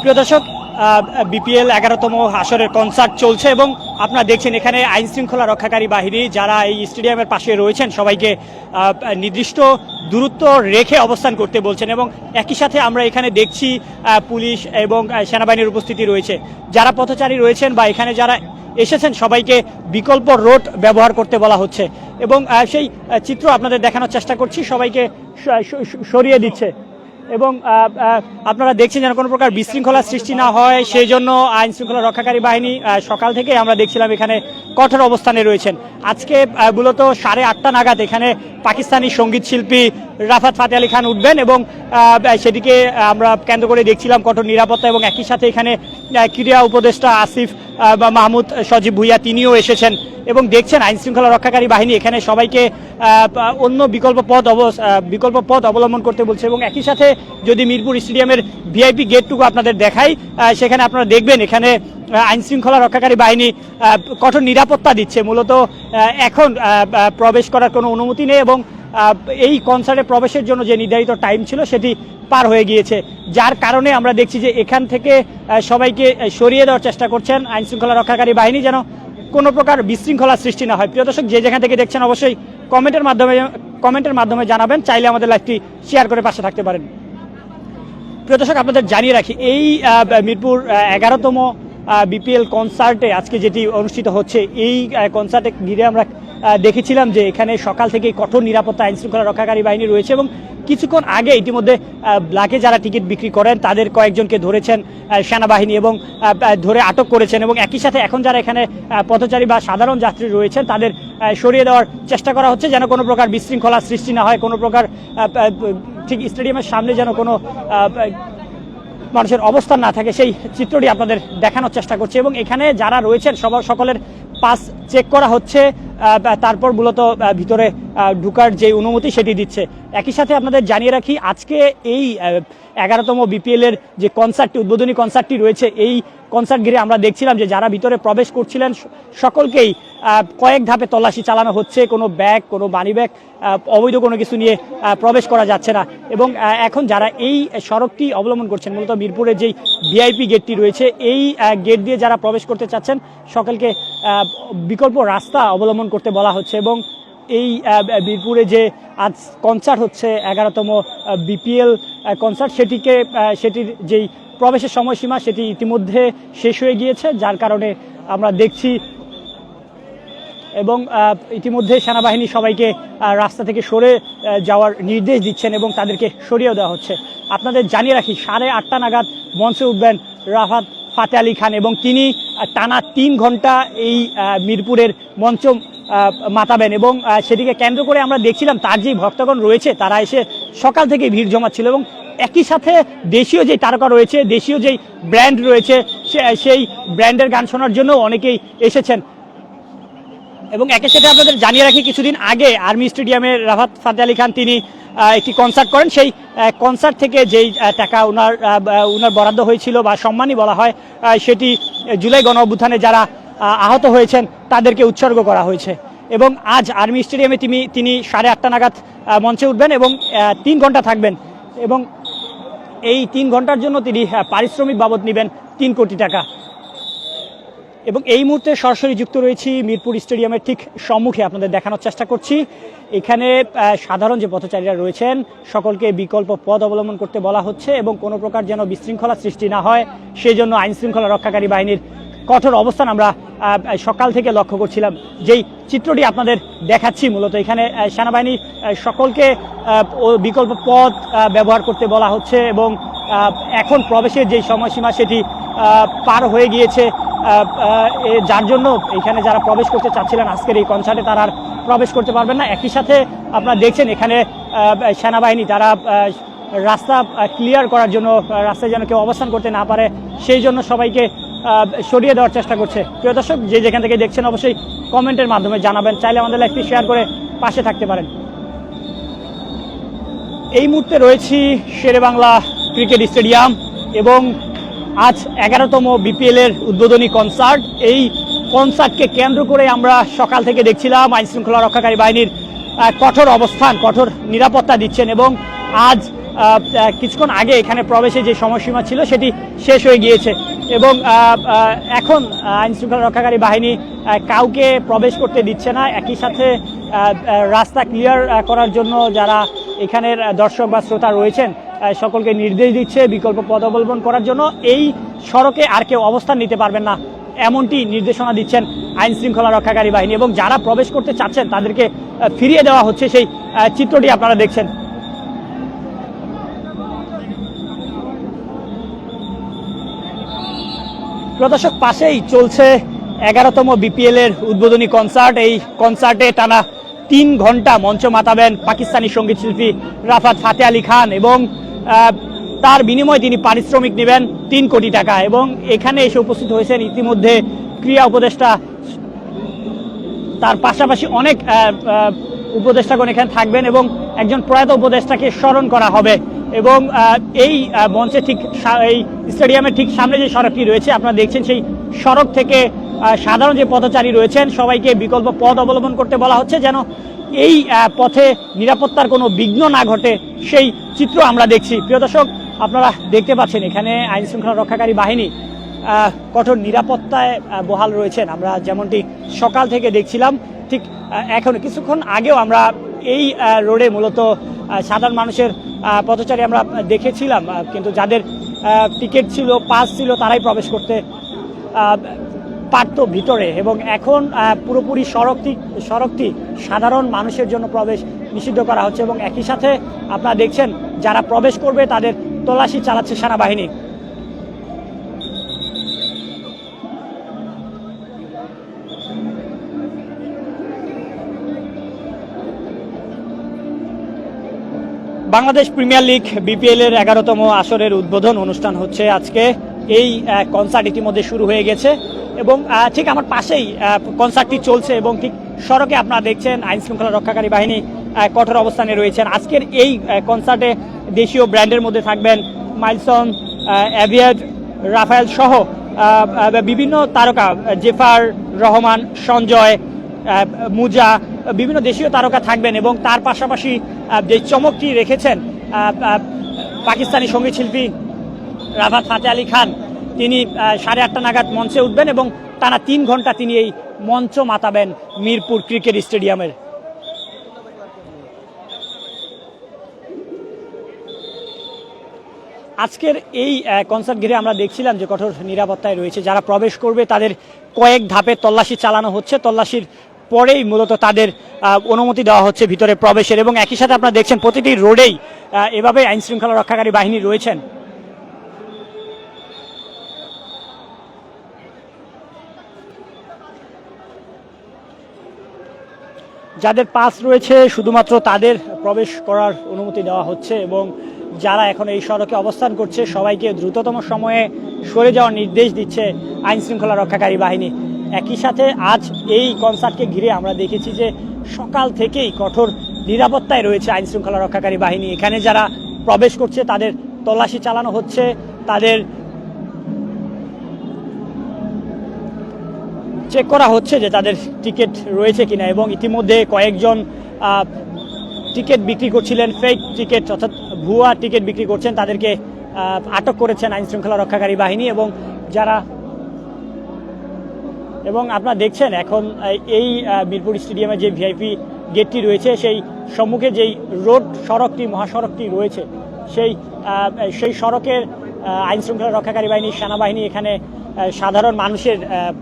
প্রিয় দর্শক, বিপিএল 11তম আসরের কনসার্ট চলছে এবং আপনারা দেখছেন এখানে আইন শৃঙ্খলা রক্ষাকারী বাহিনী যারা এই স্টেডিয়ামের পাশে রয়েছেন সবাইকে নির্দিষ্ট দূরত্ব রেখে অবস্থান করতে বলছেন এবং একই সাথে আমরা এখানে দেখছি পুলিশ এবং সেনাবাহিনীর উপস্থিতি রয়েছে। যারা পথচারী রয়েছেন বা এখানে যারা এসেছেন সবাইকে বিকল্প রোড ব্যবহার করতে বলা হচ্ছে এবং সেই চিত্র আপনাদের দেখানোর চেষ্টা করছি। সবাইকে সরিয়ে দিচ্ছে এবং আপনারা দেখছেন যেন কোনো প্রকার বিশৃঙ্খলা সৃষ্টি না হয় সেই জন্য আইন শৃঙ্খলা রক্ষাকারী বাহিনী সকাল থেকে আমরা দেখছিলাম এখানে কঠোর অবস্থানে রয়েছেন। আজকে মূলত 8:30 নাগাদ এখানে পাকিস্তানি সঙ্গীত শিল্পী রাফাত ফাতে আলী খান উঠবেন এবং সেদিকে আমরা কেন্দ্র করে দেখছিলাম কঠোর নিরাপত্তা এবং একই সাথে এখানে ক্রীড়া উপদেষ্টা আসিফ মাহমুদ সজীব ভুইয়া তিনিও এসেছেন এবং দেখছেন আইন শৃঙ্খলা রক্ষাকারী বাহিনী এখানে সবাইকে অন্য বিকল্প পথ অবলম্বন করতে বলছে এবং একই সাথে যদি মিরপুর স্টেডিয়ামের ভিআইপি গেটটুকু আপনাদের দেখাই সেখানে আপনারা দেখবেন এখানে আইন শৃঙ্খলা রক্ষাকারী বাহিনী কঠোর নিরাপত্তা দিচ্ছে। মূলত এখন প্রবেশ করার কোনো অনুমতি নেই এবং এই কনসার্টে প্রবেশের জন্য যে নির্ধারিত টাইম ছিল সেটি পার হয়ে গিয়েছে, যার কারণে আমরা দেখছি যে এখান থেকে সবাইকে সরিয়ে দেওয়ার চেষ্টা করছেন আইন শৃঙ্খলা রক্ষাকারী বাহিনী যেন কোনো প্রকার বিশৃঙ্খলা সৃষ্টি না হয়। প্রিয় দর্শক, যে যেখান থেকে দেখছেন অবশ্যই কমেন্টের মাধ্যমে জানাবেন, চাইলে আমাদের লাইভটি শেয়ার করে পাশে থাকতে পারেন। প্রিয় দর্শক, আপনাদের জানিয়ে রাখি এই মিরপুর 11তম বিপিএল কনসার্টে আজকে যেটি অনুষ্ঠিত হচ্ছে এই কনসার্টে ঘিরে আমরা দেখেছিলাম যে এখানে সকাল থেকেই কঠোর নিরাপত্তা আইন শৃঙ্খলা রক্ষাকারী বাহিনী রয়েছে এবং কিছুক্ষণ আগে ইতিমধ্যে ব্ল্যাকে যারা টিকিট বিক্রি করেন তাদের কয়েকজনকে ধরেছেন সেনাবাহিনী এবং ধরে আটক করেছেন এবং একই সাথে এখন যারা এখানে পথচারী বা সাধারণ যাত্রী রয়েছেন তাদের সরিয়ে দেওয়ার চেষ্টা করা হচ্ছে যেন কোনো প্রকার বিশৃঙ্খলা সৃষ্টি না হয়, কোনো প্রকার ঠিক স্টেডিয়ামের সামনে যেন কোনো মানুষের অবস্থান না থাকে সেই চিত্রটি আপনাদের দেখানোর চেষ্টা করছে এবং এখানে যারা রয়েছেন সকলের পাস চেক করা হচ্ছে, তারপর মূলত ভিতরে ঢুকার যে অনুমতি সেটি দিচ্ছে। একই সাথে আপনাদের জানিয়ে রাখি আজকে এই 11তম বিপিএল এর যে কনসার্টটি উদ্বোধনী কনসার্টটি রয়েছে এই কনসার্ট ঘিরে আমরা দেখছিলাম যে যারা ভিতরে প্রবেশ করছিলেন সকলকেই কয়েক ধাপে তল্লাশি চালানো হচ্ছে, কোনো ব্যাগ কোনো মানি ব্যাগ অবৈধ কোনো কিছু নিয়ে প্রবেশ করা যাচ্ছে না এবং এখন যারা এই সড়কটি অবলম্বন করছেন মূলত মিরপুরের যেই ভিআইপি গেটটি রয়েছে এই গেট দিয়ে যারা প্রবেশ করতে চাচ্ছেন সকলকে বিকল্প রাস্তা অবলম্বন করতে বলা হচ্ছে এবং এই মিরপুরে যে আজ কনসার্ট হচ্ছে 11তম বিপিএল কনসার্ট সেটির যেই প্রবেশের সময়সীমা সেটি ইতিমধ্যে শেষ হয়ে গিয়েছে, যার কারণে আমরা দেখছি এবং ইতিমধ্যে সেনাবাহিনী সবাইকে রাস্তা থেকে সরে যাওয়ার নির্দেশ দিচ্ছেন এবং তাদেরকে সরিয়ে দেওয়া হচ্ছে। আপনাদের জানিয়ে রাখি 8:30 নাগাদ মঞ্চে উঠবেন রাফাত ফাতে আলী খান এবং তিনি টানা 3 ঘন্টা এই মিরপুরের মঞ্চ মাতাবেন এবং সেটিকে কেন্দ্র করে আমরা দেখছিলাম তার যেই ভক্তগণ রয়েছে তারা এসে সকাল থেকে ভিড় জমাচ্ছিল এবং একই সাথে দেশীয় যেই তারকা রয়েছে দেশীয় যেই ব্র্যান্ড রয়েছে সেই ব্র্যান্ডের গান শোনার জন্য অনেকেই এসেছেন এবং একই সাথে আপনাদের জানিয়ে রাখি কিছুদিন আগে আর্মি স্টেডিয়ামে রাফাত ফাতে আলী খান তিনি একটি কনসার্ট করেন, সেই কনসার্ট থেকে যেই টাকা উনার বরাদ্দ হয়েছিল বা সম্মানই বলা হয় সেটি জুলাই গণ অভ্যুত্থানে যারা আহত হয়েছেন তাদেরকে উৎসর্গ করা হয়েছে এবং আজ আর্মি স্টেডিয়ামে তিনি 8:30 নাগাদ মঞ্চে উঠবেন এবং 3 ঘন্টা থাকবেন এবং এই 3 ঘন্টার জন্য তিনি পারিশ্রমিক বাবদ নেবেন 3 কোটি টাকা এবং এই মুহূর্তে সরাসরি যুক্ত রয়েছি মিরপুর স্টেডিয়ামের ঠিক সম্মুখে, আপনাদের দেখানোর চেষ্টা করছি এখানে সাধারণ যে পথচারীরা রয়েছেন সকলকে বিকল্প পথ অবলম্বন করতে বলা হচ্ছে এবং কোনো প্রকার যেন বিশৃঙ্খলা সৃষ্টি না হয় সেই জন্য আইন শৃঙ্খলা রক্ষাকারী বাহিনীর কঠোর অবস্থান আমরা সকাল থেকে লক্ষ্য করছিলাম। যেই চিত্রটি আপনাদের দেখাচ্ছি মূলত এখানে সেনাবাহিনী সকলকে বিকল্প পথ ব্যবহার করতে বলা হচ্ছে এবং এখন প্রবেশের যেই সময়সীমা সেটি পার হয়ে গিয়েছে, যার জন্য এখানে যারা প্রবেশ করতে চাচ্ছিলেন আজকের এই কনসার্টে তারা আর প্রবেশ করতে পারবেন না। একই সাথে আপনারা দেখছেন এখানে সেনাবাহিনী তারা রাস্তা ক্লিয়ার করার জন্য রাস্তায় যেন কেউ অবস্থান করতে না পারে সেই জন্য সবাইকে সরিয়ে দেওয়ার চেষ্টা করছে। প্রিয় দর্শক, যে যেখান থেকে দেখছেন অবশ্যই কমেন্টের মাধ্যমে জানাবেন, চাইলে আমাদের লাইভটি শেয়ার করে পাশে থাকতে পারেন। এই মুহূর্তে রয়েছি শেরেবাংলা ক্রিকেট স্টেডিয়াম এবং আজ 11তম বিপিএল এর উদ্বোধনী কনসার্ট। এই কনসার্টকে কেন্দ্র করে আমরা সকাল থেকে দেখছিলাম আইন শৃঙ্খলা রক্ষাকারী বাহিনীর কঠোর অবস্থান কঠোর নিরাপত্তা দিচ্ছেন এবং আজ কিছুক্ষণ আগে এখানে প্রবেশে যে সময়সীমা ছিল সেটি শেষ হয়ে গিয়েছে এবং এখন আইন শৃঙ্খলা রক্ষাকারী বাহিনী কাউকে প্রবেশ করতে দিচ্ছে না। একই সাথে রাস্তা ক্লিয়ার করার জন্য যারা এখানের দর্শক বা শ্রোতা রয়েছেন সকলকে নির্দেশ দিচ্ছে বিকল্প পথ অবলম্বন করার জন্য। এই সড়কে আর কেউ অবস্থান নিতে পারবেন না এমনটি নির্দেশনা দিচ্ছেন আইন শৃঙ্খলা রক্ষাকারী বাহিনী এবং যারা প্রবেশ করতে চাচ্ছেন তাদেরকে ফিরিয়ে দেওয়া হচ্ছে, সেই চিত্রটি আপনারা দেখছেন। প্রদর্শক পাশেই চলছে 11তম বিপিএল এর উদ্বোধনী কনসার্ট। এই কনসার্টে টানা 3 ঘন্টা মঞ্চ মাতাবেন পাকিস্তানি সঙ্গীত শিল্পী রাফাত ফাতে আলী খান এবং তার বিনিময়ে তিনি পারিশ্রমিক নেবেন 3 কোটি টাকা। এবং এখানে এসে উপস্থিত হয়েছেন ইতিমধ্যে ক্রীড়া উপদেষ্টা, তার পাশাপাশি অনেক উপদেষ্টাগণ এখানে থাকবেন এবং একজন প্রয়াত উপদেষ্টাকে স্মরণ করা হবে। এবং এই মঞ্চে ঠিক এই স্টেডিয়ামের ঠিক সামনে যে সড়কটি রয়েছে আপনারা দেখছেন, সেই সড়ক থেকে সাধারণ যে পথচারী রয়েছেন সবাইকে বিকল্প পথ অবলম্বন করতে বলা হচ্ছে, যেন এই পথে নিরাপত্তার কোনো বিঘ্ন না ঘটে সেই চিত্র আমরা দেখছি। প্রিয় দর্শক, আপনারা দেখতে পাচ্ছেন এখানে আইন শৃঙ্খলা রক্ষাকারী বাহিনী কঠোর নিরাপত্তায় বহাল রয়েছেন। আমরা যেমনটি সকাল থেকে দেখছিলাম, ঠিক এখন কিছুক্ষণ আগেও আমরা এই রোডে মূলত সাধারণ মানুষের পথচারী আমরা দেখেছিলাম, কিন্তু যাদের টিকিট ছিল, পাস ছিল, তারাই প্রবেশ করতে পারত ভিতরে। এবং এখন পুরোপুরি সড়কটি সাধারণ মানুষের জন্য প্রবেশ নিষিদ্ধ করা হচ্ছে এবং একই সাথে আপনারা দেখছেন যারা প্রবেশ করবে তাদের তল্লাশি চালাচ্ছে সেনাবাহিনী। বাংলাদেশ প্রিমিয়ার লিগ বিপিএল এর 11তম আসরের উদ্বোধন অনুষ্ঠান হচ্ছে আজকে। এই কনসার্ট ইতিমধ্যে শুরু হয়ে গেছে এবং ঠিক আমার পাশেই কনসার্টটি চলছে এবং ঠিক সড়কে আপনারা দেখছেন আইন শৃঙ্খলা রক্ষাকারী বাহিনী কঠোর অবস্থানে রয়েছেন। আজকের এই কনসার্টে দেশীয় ব্র্যান্ডের মধ্যে থাকবেন মাইলসন, অ্যাভিয়েট, রাফায়েল সহ বিভিন্ন তারকা, জেফার রহমান, সঞ্জয়, মুজা, বিভিন্ন দেশীয় তারকা থাকবেন এবং তার পাশাপাশি যে চমকটি রেখেছেন পাকিস্তানি সঙ্গীত শিল্পী রাফাত ফাতে আলী খান, তিনি 8:30 নাগাদ মঞ্চে উঠবেন এবং টানা 3 ঘন্টা তিনি এই মঞ্চ মাতাবেন মিরপুর ক্রিকেট স্টেডিয়ামের। আজকের এই কনসার্ট ঘিরে আমরা দেখছিলাম যে কঠোর নিরাপত্তায় রয়েছে। যারা প্রবেশ করবে তাদের কয়েক ধাপে তল্লাশি চালানো হচ্ছে, তল্লাশির পরেই মূলত তাদের অনুমতি দেওয়া হচ্ছে ভিতরে প্রবেশের। এবং একই সাথে আপনারা দেখছেন প্রতিটি রোডেই এভাবে আইন শৃঙ্খলা রক্ষাকারী বাহিনী রয়েছেন। যাদের পাস রয়েছে শুধুমাত্র তাদের প্রবেশ করার অনুমতি দেওয়া হচ্ছে এবং যারা এখন এই সড়কে অবস্থান করছে সবাইকে দ্রুততম সময়ে সরে যাওয়ার নির্দেশ দিচ্ছে আইন শৃঙ্খলা রক্ষাকারী বাহিনী। একই সাথে আজ এই কনসার্টকে ঘিরে আমরা দেখেছি যে সকাল থেকেই কঠোর নিরাপত্তায় রয়েছে আইন শৃঙ্খলা রক্ষাকারী বাহিনী। এখানে যারা প্রবেশ করছে তাদের তল্লাশি চালানো হচ্ছে, তাদের চেক করা হচ্ছে যে তাদের টিকিট রয়েছে কিনা এবং ইতিমধ্যে কয়েকজন টিকিট বিক্রি করছিলেন, ফেক টিকিট অর্থাৎ ভুয়া টিকিট বিক্রি করছেন, তাদেরকে আটক করেছেন আইন শৃঙ্খলা রক্ষাকারী বাহিনী। এবং আপনারা দেখছেন এখন এই মিরপুর স্টেডিয়ামে যে ভিআইপি গেটটি রয়েছে সেই সম্মুখে যেই সড়কটি মহাসড়কটি রয়েছে সেই সড়কের আইন শৃঙ্খলা রক্ষাকারী বাহিনী, সেনাবাহিনী এখানে সাধারণ মানুষের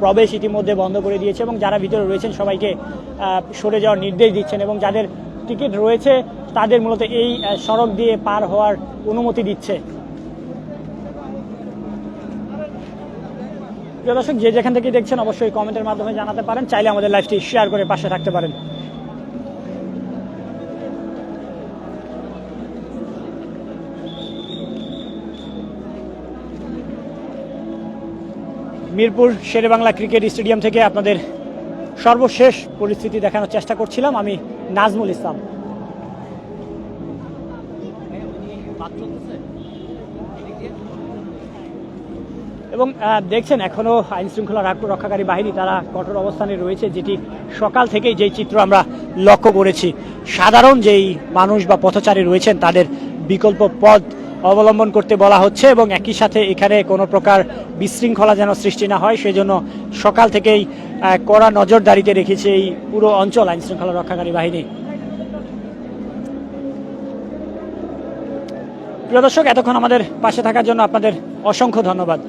প্রবেশ ইতিমধ্যে বন্ধ করে দিয়েছে এবং যারা ভিতরে রয়েছেন সবাইকে সরে যাওয়ার নির্দেশ দিচ্ছেন এবং যাদের টিকিট রয়েছে তাদের মূলত এই সড়ক দিয়ে পার হওয়ার অনুমতি দিচ্ছে। প্রিয় দর্শক, যে যেখান থেকে দেখছেন অবশ্যই কমেন্টের মাধ্যমে জানাতে পারেন, চাইলে আমাদের লাইভটি শেয়ার করে পাশে থাকতে পারেন। মিরপুর শেরেবাংলা ক্রিকেট স্টেডিয়াম থেকে আপনাদের সর্বশেষ পরিস্থিতি দেখানোর চেষ্টা করছিলাম আমি, নাজমুল ইসলাম। এবং দেখছেন এখনো আইন শৃঙ্খলা রক্ষাকারী বাহিনী তারা কঠোর অবস্থানে রয়েছে, যেটি সকাল থেকেই যেই চিত্র আমরা লক্ষ্য করেছি। সাধারণ যেই মানুষ বা পথচারী রয়েছেন তাদের বিকল্প পথ অবলম্বন করতে বলা হচ্ছে এবং একই সাথে এখানে কোনো প্রকার বিশৃঙ্খলা যেন সৃষ্টি না হয় সেজন্য সকাল থেকেই কড়া নজরদারিতে রেখেছে এই পুরো অঞ্চল আইন শৃঙ্খলা রক্ষাকারী বাহিনী। প্রিয় দর্শক, এতক্ষণ আমাদের পাশে থাকার জন্য আপনাদের অসংখ্য ধন্যবাদ।